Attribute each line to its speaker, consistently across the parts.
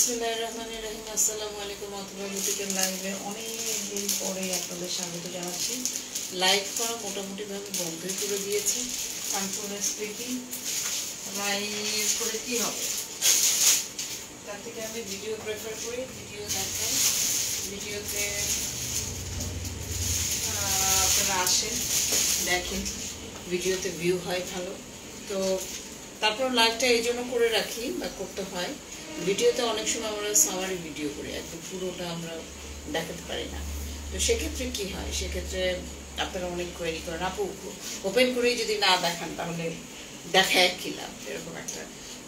Speaker 1: বিসমিল্লাহির রহমানির রহিম। আসসালামু আলাইকুম ওয়া বুটিকের লাইভে অনেক দিন পরে আপনাদের স্বাগত জানাচ্ছি। লাইভ করা মোটামুটিভাবে বন্ধই করে দিয়েছি, কারণ স্পিকিং লাইভ করে কী হবে, তার থেকে আমি ভিডিও প্রেফার করি। ভিডিও দেখাই, ভিডিওতে আপনারা আসেন, দেখেন, ভিডিওতে ভিউ হয় ভালো। তো তারপর লাইভটা এই জন্য করে রাখি বা করতে হয়, ভিডিওতে অনেক সময় আমরা সামারি ভিডিও করি, একদম পুরোটা আমরা দেখাতে পারি না। তো সেক্ষেত্রে কি হয়, সেক্ষেত্রে আপনারা অনেক কোয়েরি করেন, আপু ওপেন করেই যদি না দেখান তাহলে দেখায় কি লাভ, এরকম একটা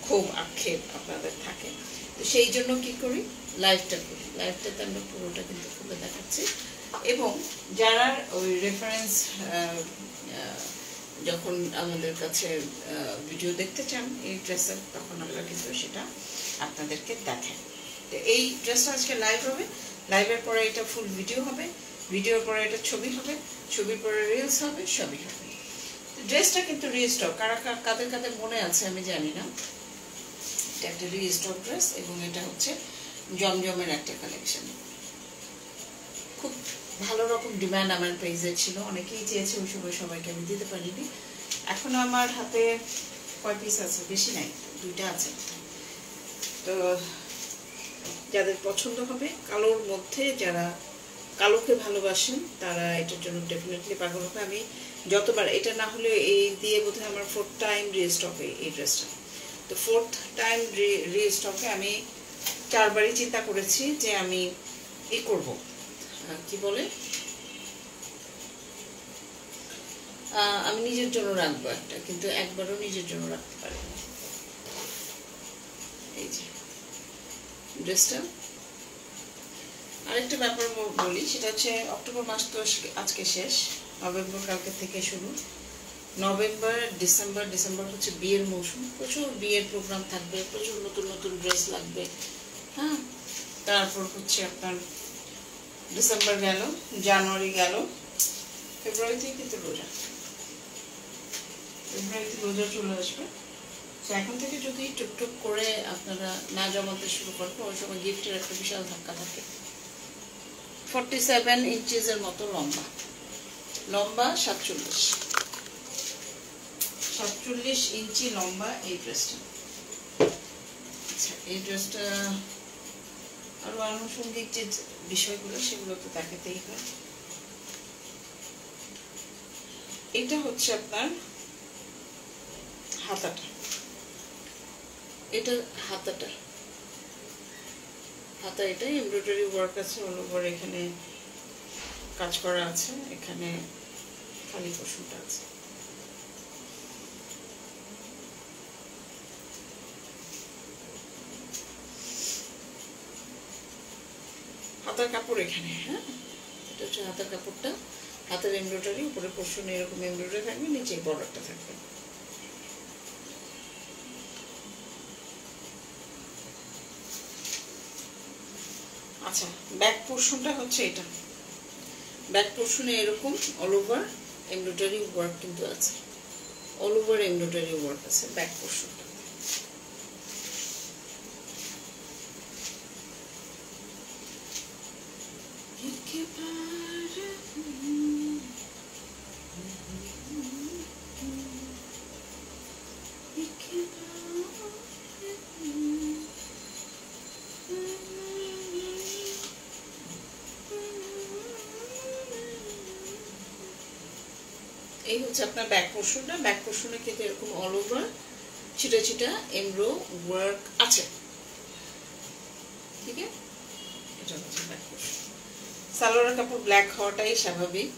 Speaker 1: খুব আক্ষেপ আপনাদের থাকে। তো সেই জন্য কি করি, লাইভটা করি। লাইভটাতে আমরা পুরোটা কিন্তু খুলে দেখাচ্ছি, এবং যারা ওই রেফারেন্স যখন আমাদের কাছে ভিডিও দেখতে চান এই ড্রেসের, তখন আমরা কিন্তু সেটা আপনাদেরকে দেখাই। তো এই ড্রেসটা আজকে লাইভ হবে, লাইভের পরে এটা ফুল ভিডিও হবে, ভিডিওর পরে এটা ছবি হবে, ছবির পরে রিলস হবে, সবই হবে। ড্রেসটা কিন্তু রিস্টক, কাদের কাদের মনে আছে আমি জানি না, এটা একটা রিস্টক ড্রেস, এবং এটা হচ্ছে জমজমের একটা কালেকশন। খুব ভালো রকম ডিমান্ড আমার পেজে ছিল, অনেকেই চেয়েছে, ওই সময় সবাইকে আমি দিতে পারিনি। এখন আমার হাতে কয় পিস আছে, বেশি নাই, 2টা আছে। তো যাদের পছন্দ হবে, কালোর মধ্যে যারা কালোকে ভালোবাসেন তারা এটার জন্য ডেফিনেটলি পাগল হবে। আমি যতবার, এটা না হলে এই দিয়ে বোধহয় আমার 4th টাইম রিস্টকে এই ড্রেসটা। তো 4th টাইম রিস্টকে আমি 4বারই চিন্তা করেছি যে আমি করব, কি বলে, আমি নিজের জন্য রাখবো একটা, কিন্তু একবারও নিজের জন্য রাখতে পারিনি। এই যে ড্রেসটা। আরেকটা ব্যাপার বলি, সেটা হচ্ছে অক্টোবর মাস তো আজকে শেষ, নভেম্বর কালকে থেকে শুরু। নভেম্বর ডিসেম্বর হচ্ছে বিয়ের মৌসুম, প্রচুর বিয়ের প্রোগ্রাম থাকবে, প্রচুর নতুন নতুন ড্রেস লাগবে। হ্যাঁ, তারপর হচ্ছে আপনার ডিসেম্বর গেল, জানুয়ারি গেল, ফেব্রুয়ারিতেই কিন্তু রোজা, ফেব্রুয়ারিতে রোজা চলে আসবে। তো এখন থেকে যদি টুকটুক করে আপনারা না জমাতে শুরু করবেন, ওই সময় গিফটের একটা বিশাল ধাক্কা থাকে। 47 ইঞ্চিজের মতো লম্বা, 47 ইঞ্চি লম্বা এই ড্রেসটা। আচ্ছা, এই ড্রেসটা আরো আনুষঙ্গিক যে বিষয়গুলো, সেগুলো তো দেখাতেই হয়। এটা হচ্ছে আপনার হাতাটা, এটা হাতাটা, হাতা এটা এমব্রয়ডারি ওয়ার্ক আছে, অল ওভার এখানে কাজ করা আছে, এখানে খালি পশমটা আছে। হাতার কাপড় এখানে, হ্যাঁ, এটা হচ্ছে হাতার কাপড়টা, হাতের এমব্রয়ডারি, উপরে পশম এরকম এমব্রয়ডারি থাকবে, নিচে বর্ডারটা থাকবে। আচ্ছা, ব্যাক পোর্শনটা হচ্ছে এটা, ব্যাক পোর্শনে এরকম অল ওভার এমব্রয়ডারি ওয়ার্ক কিন্তু আছে, অল ওভার এমব্রয়ডারি ওয়ার্ক আছে ব্যাক পোর্শনটা। এই হচ্ছে আপনার ব্যাক পোর্শনটা, ব্যাক পোর্শনে কিন্তু এরকম অল ওভার ছিটা ছিটা এমব্রো ওয়ার্ক আছে, ঠিক আছে। এটা হচ্ছে ব্যাক পোর্শন। সালোয়ারের কাপড় ব্ল্যাক হওয়াটাই স্বাভাবিক,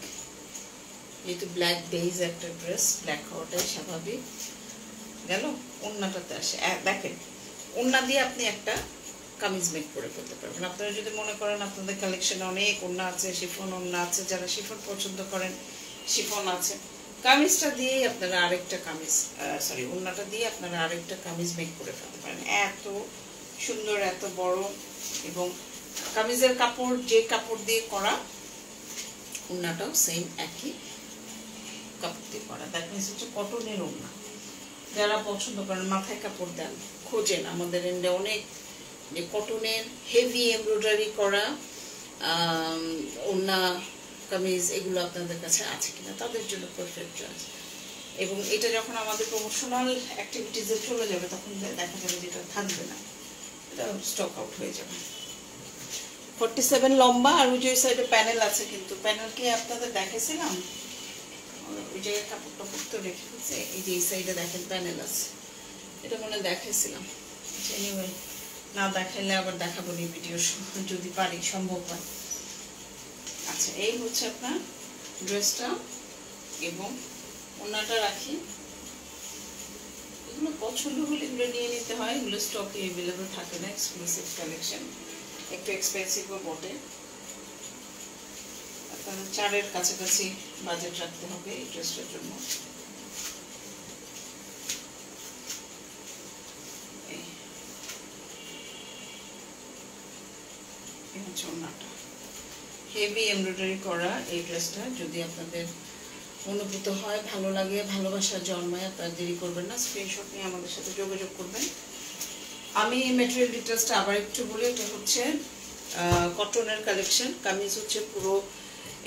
Speaker 1: যেহেতু ব্ল্যাক বেজ একটা ড্রেস, ব্ল্যাক হওয়াটাই স্বাভাবিক। গেল, ওড়নাটাতে আসে, দেখেন ওড়না দিয়ে আপনি একটা কামিজ মেক করে ফেলতে পারবেন। আপনারা যদি মনে করেন আপনাদের কালেকশনে অনেক ওড়না আছে, শিফন ওড়না আছে, যারা শিফন পছন্দ করেন শিফন আছে, কামিজটা দিয়েই আপনারা আরেকটা কামিজ, সরি ওড়নাটা দিয়ে আপনারা আরেকটা কামিজ মেক করে ফেলতে পারেন। এত সুন্দর, এত বড়, এবং কামিজের কাপড় যে কাপড় দিয়ে করা, ওড়নাটাও সেম একই কাপড় দিয়ে করা। দ্যাট মিনস হচ্ছে কটনের ওড়না। যারা পছন্দ করেন, মাথায় কাপড় দেন, খোঁজেন, আমাদের এন্ডে অনেক যে কটনের হেভি এমব্রয়ডারি করা ওড়না কামিজ এগুলো আপনাদের কাছে আছে কিনা, তাদের জন্য পারফেক্ট চয়েস। এবং এটা যখন আমাদের প্রমোশনাল অ্যাক্টিভিটিসে চলে যাবে তখন দেখা যাবে যে এটা থাকবে না, এটা স্টক আউট হয়ে যাবে। 47 লম্বা, আর ওই যে সাইডে প্যানেল আছে, কিন্তু প্যানেল কি আপনাদের দেখেছিলাম? ওই জায়গায় কাপড় টাপড় তো রেখে দিচ্ছে, এই যে এই সাইডে দেখেন প্যানেল আছে, এটা মনে দেখাইছিলাম। এনিওয়ে না দেখাইলে আবার দেখাবো এই ভিডিও যদি পারি, সম্ভব হয়। আচ্ছা, এই হচ্ছে আপনার ড্রেসটা এবং ওড়নাটা রাখি। এগুলো পছন্দ হলে এগুলো নিয়ে নিতে হয়, এগুলো স্টকে অ্যাভেলেবল থাকে না, এক্সক্লুসিভ কালেকশন, একটু এক্সপেন্সিভও বটে। আপনারা 4-এর কাছাকাছি বাজেট রাখতে হবে এই ড্রেসটার জন্য। এই হচ্ছে ওড়নাটা, হেভি এমব্রয়ডারি করা এই ড্রেসটা। যদি আপনাদের অনুভূত হয়, ভালো লাগে, ভালোবাসা জন্মায়, আপনারা দেরি করবেন না, স্ক্রিনশট নিয়ে আমাদের সাথে যোগাযোগ করবেন। আমি ম্যাটেরিয়াল ডিটেলসটা আবার একটু বলি। এটা হচ্ছে কটনের কালেকশন, কামিজ হচ্ছে পুরো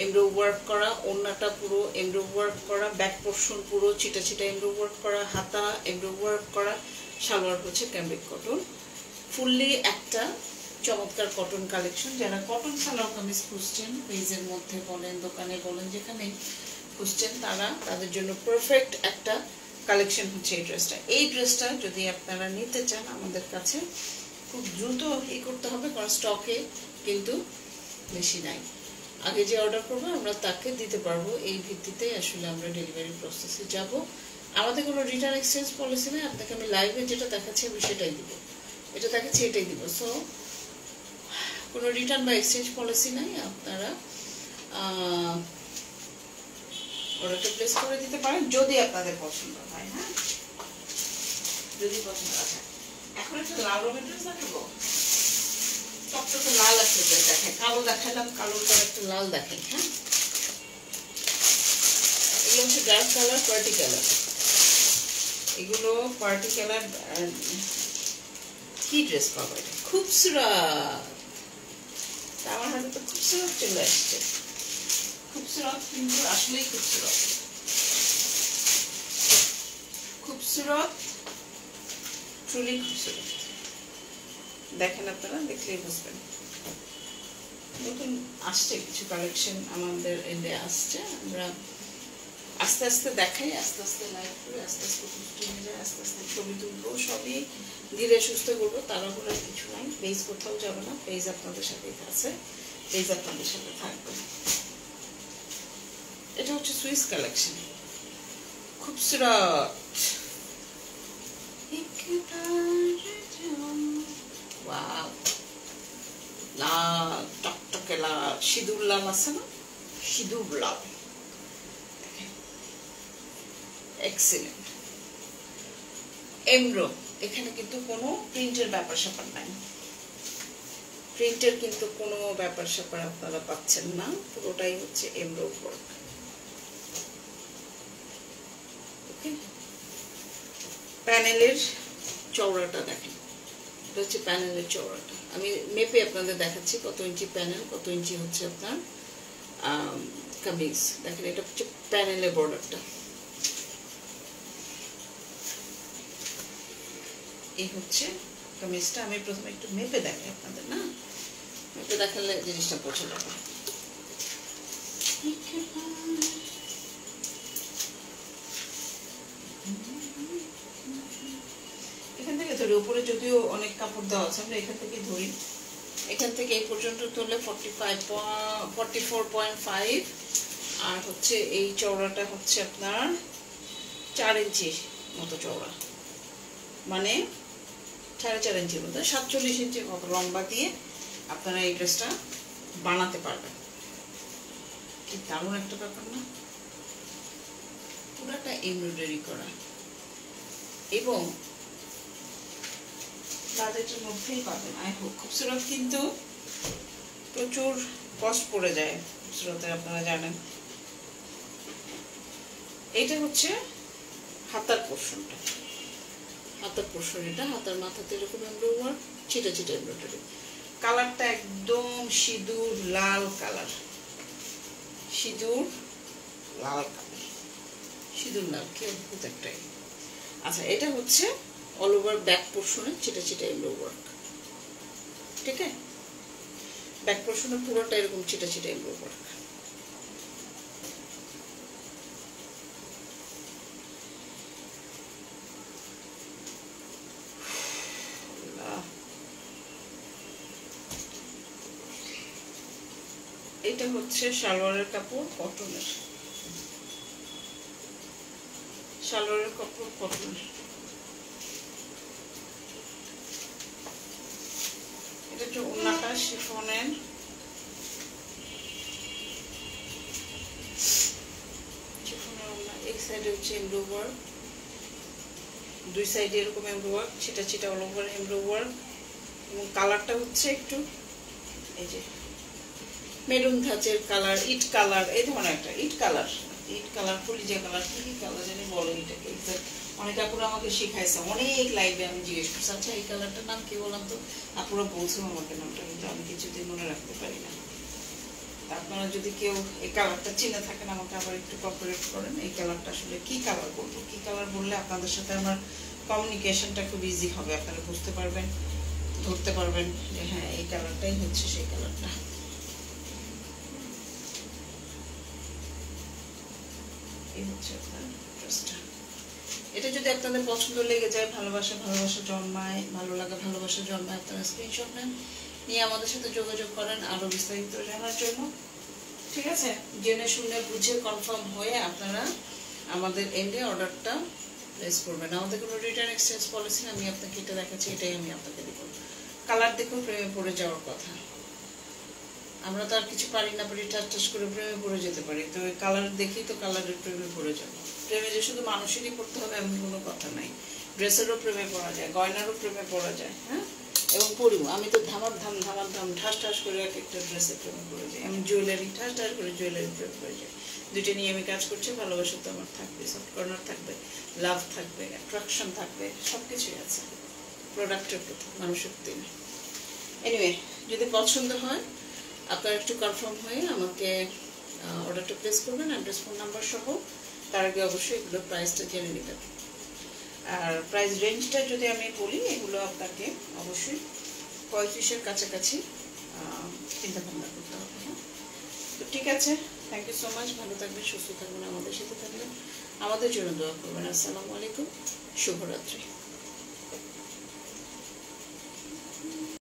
Speaker 1: এমব্রয়ডারি ওয়ার্ক করা, ওড়নাটা পুরো এমব্রয়ডারি ওয়ার্ক করা, ব্যাক পোর্শন পুরো চিটা চিটা এমব্রয়ডারি ওয়ার্ক করা, হাতা এমব্রয়ডারি ওয়ার্ক করা, সালোয়ার হচ্ছে ক্যামব্রিক কটন। ফুললি একটা চমৎকার কটন কালেকশন। যারা কটন সালোয়ার কামিজ খুঁজছেন, পেজের মধ্যে বলেন, দোকানে বলেন, যেখানে খুঁজছেন, তাদের জন্য পারফেক্ট একটা কালেকশন হচ্ছে এই ড্রেসটা। এই ড্রেসটা যদি আপনারা নিতে চান আমাদের কাছে খুব দ্রুত করতে হবে, কারণ স্টকে কিন্তু বেশি নাই। আগে যে অর্ডার করবো আমরা তাকে দিতে পারবো, এই ভিত্তিতে আসলে আমরা ডেলিভারি প্রসেসে যাব। আমাদের কোনো রিটার্ন এক্সচেঞ্জ পলিসি নেই। আপনাকে আমি লাইভে যেটা দেখাচ্ছি আমি সেটাই দিব, এটা দেখাচ্ছি এটাই দিব। সো কোনো রিটার্ন বা এক্সচেঞ্জ পলিসি নাই। আপনারা অর্ডারটা প্লেস করে দিতে পারেন যদি আপনাদের পছন্দ হয়। হ্যাঁ, যদি পছন্দ হয়। এখন একটা লাল রঙের ড্রেস দেখাবো, টকটকে লাল একটা ড্রেস দেখেন, কালো দেখালাম, কালোর পর একটা লাল দেখেন। হ্যাঁ, এগুলো হচ্ছে ডার্ক কালার, পার্টি কালার। এগুলো পার্টি কালার। কি ড্রেস পাবো এটা, খুবসুরত। আমার হাতে তো খুবসুরত চলে আসছে, খুবসুরত, কিন্তু আসলেই খুবসুরত, খুবসুরত, ট্রুলি খুবসুরত। দেখেন, আপনারা দেখলেই বুঝবেন। নতুন আসছে কিছু কালেকশন আমাদের ইন্ডিয়া আসছে, আমরা আস্তে আস্তে দেখাই, আস্তে আস্তে লাইভ করে, আস্তে আস্তে নিয়ে যায়, আস্তে আস্তে ছবি তুলবো, সবই ধীরে সুস্থ করবো। তাড়াহুড়ো কিছু নাই, পেজ কোথাও যাবে না, পেজ আপনাদের সাথেই আছে, পেজ আপনাদের সাথে থাকবে। এটা হচ্ছে সুইস কালেকশন, খুবসুরত। ওয়াও, লাল টকটকে লাল, সিঁদুর লাল আছে না, সিঁদুর লাল, এক্সিলেন্ট। এমব্রো, এখানে কিন্তু কোনো প্রিন্টের ব্যাপার স্যাপার নাই, প্রিন্টের কিন্তু কোনো ব্যাপার স্যাপার আপনারা পাচ্ছেন না, পুরোটাই হচ্ছে এমব্রো ওয়ার্ক। ওকে, প্যানেলের চওড়াটা দেখেন, এটা হচ্ছে প্যানেলের চওড়াটা। আমি মেপে আপনাদের দেখাচ্ছি কত ইঞ্চি প্যানেল, কত ইঞ্চি হচ্ছে আপনার কামিজ। দেখেন, এটা হচ্ছে প্যানেলের বর্ডারটা। এই হচ্ছে কামিজটা। আমি প্রথমে একটু মেপে দেখাই আপনাদের, না মেপে দেখালে জিনিসটা বোঝা যাবে। এখান থেকে ধরি, উপরে যদিও অনেক কাপড় দেওয়া আছে, আমরা এখান থেকে ধরি, এখান থেকে এই পর্যন্ত তুললে 44.5, আর হচ্ছে এই চওড়াটা হচ্ছে আপনার 4 ইঞ্চি মতো চওড়া, মানে 4.5 ইঞ্চির মতো, 47 ইঞ্চির মতো লম্বা দিয়ে আপনারা এই ড্রেসটা বানাতে পারবেন। কি দারুণ একটা ব্যাপার না, পুরাটা এমব্রয়ডারি করা এবং বাজেটের মধ্যেই পাবেন। আই হোপ খুবসুরত, কিন্তু প্রচুর কস্ট পড়ে যায় খুবসুরতে, আপনারা জানেন। এইটা হচ্ছে হাতার পোর্শনটা, হাতার পোর্শন, এটা হাতার মাথাতে এরকম এমব্রয়ডারি ওয়ার্ক, ছিটা ছিটা এমব্রয়ডারি। কালারটা একদম সিঁদুর লাল কালার, সিঁদুর লাল কালার, সিঁদুর লাল, কি অদ্ভুত একটাই। আচ্ছা, এটা হচ্ছে অল ওভার ব্যাক পোর্শনে ছিটা ছিটা এমব্রো ওয়ার্ক, ঠিক আছে? ব্যাক পোর্শনে পুরোটা এরকম ছিটা ছিটা এমব্রো ওয়ার্ক। এটা হচ্ছে সালোয়ারের কাপড় কটনের, সালোয়ারের কাপড় কটনের। এটা হচ্ছে ওড়নাটা শিফনের, শিফনের ওড়না। এক সাইডে হচ্ছে এমব্রো ওয়ার্ক, দুই সাইডে এরকম এমব্রো ওয়ার্ক, ছিটা ছিটা অল ওভার এমব্রো ওয়ার্ক। এবং কালারটা হচ্ছে একটু এই যে মেরুন ধাঁচের কালার, ইট কালার, এই ধরনের একটা ইট কালার, ইট কালার, কলিজা কালার, কি কালার জানি বলে এটাকে। অনেক আপুরা আমাকে শিখাইছে, অনেক লাইভে আমি জিজ্ঞেস করছি, আচ্ছা এই কালারটার নাম কি বললাম, তো আপুরা বলছো আমাকে নামটা, কিন্তু আমি কিছুদিন মনে রাখতে পারি না। আপনারা যদি কেউ এই কালারটা চিনে থাকেন আমাকে আবার একটু কোঅপারেট করেন। এই কালারটা আসলে কি কালার বলবো, কি কালার বললে আপনাদের সাথে আমার কমিউনিকেশনটা খুব ইজি হবে, আপনারা বুঝতে পারবেন, ধরতে পারবেন যে হ্যাঁ এই কালারটাই হচ্ছে সেই কালারটা। এই হচ্ছে আপনার ড্রেসটা। এটা যদি আপনাদের পছন্দ লেগে যায়, ভালোবাসা ভালোবাসা জন্মায়, ভালো লাগা ভালোবাসা জন্মায়, আপনারা স্ক্রিনশট নেন, নিয়ে আমাদের সাথে যোগাযোগ করেন আরো বিস্তারিত জানার জন্য, ঠিক আছে? জেনে শুনে বুঝে কনফার্ম হয়ে আপনারা আমাদের এন্ডে অর্ডারটা প্লেস করবেন। আমাদের কোনো রিটার্ন এক্সচেঞ্জ পলিসি না। আমি আপনাকে এটা দেখাচ্ছি, এটাই আমি আপনাকে দেব। কালার দেখুন, প্রেমে পড়ে যাওয়ার কথা। আমরা তো আর কিছু পারি না, পারি টাচ টাচ করে প্রেমে পড়ে যেতে পারি, তো ওই কালার দেখি তো কালারের প্রেমে পড়ে যাবো। প্রেমে যে শুধু মানুষেরই পড়তে হবে এমন কোনো কথা নাই, ড্রেসেরও প্রেমে পড়া যায়, গয়নারও প্রেমে পড়া যায়, হ্যাঁ? এবং পড়িও, আমি তো ধামার ধাম ঠাস ঠাস করে এক একটা ড্রেসের প্রেমে পড়ে যাই, আমি জুয়েলারি ঠাস ঠাস করে জুয়েলারি প্রেমে পড়ে যাই। দুইটা নিয়ে আমি কাজ করছি। ভালোবাসা তো আমার থাকবে, সফট কর্নার থাকবে, লাভ থাকবে, অ্যাট্রাকশন থাকবে, সব কিছুই আছে প্রোডাক্টের প্রতি, মানুষের দিনে। এনিওয়ে, যদি পছন্দ হয় আপনারা একটু কনফার্ম হয়ে আমাকে অর্ডারটা প্লেস করবেন, অ্যাড্রেস ফোন নাম্বার সহ। তার আগে অবশ্যই এগুলো প্রাইসটা জেনে নেবেন। আর প্রাইস রেঞ্জটা যদি আমি বলি, এগুলো আপনাকে অবশ্যই 35-এর কাছাকাছি চিন্তা ভাবনা করতে হবে, হ্যাঁ? তো ঠিক আছে, থ্যাংক ইউ সো মাচ। ভালো থাকবেন, সুস্থ থাকবেন, আমাদের সাথে থাকবেন, আমাদের জন্য দোয়া করবেন। আসসালামু আলাইকুম, শুভরাত্রি।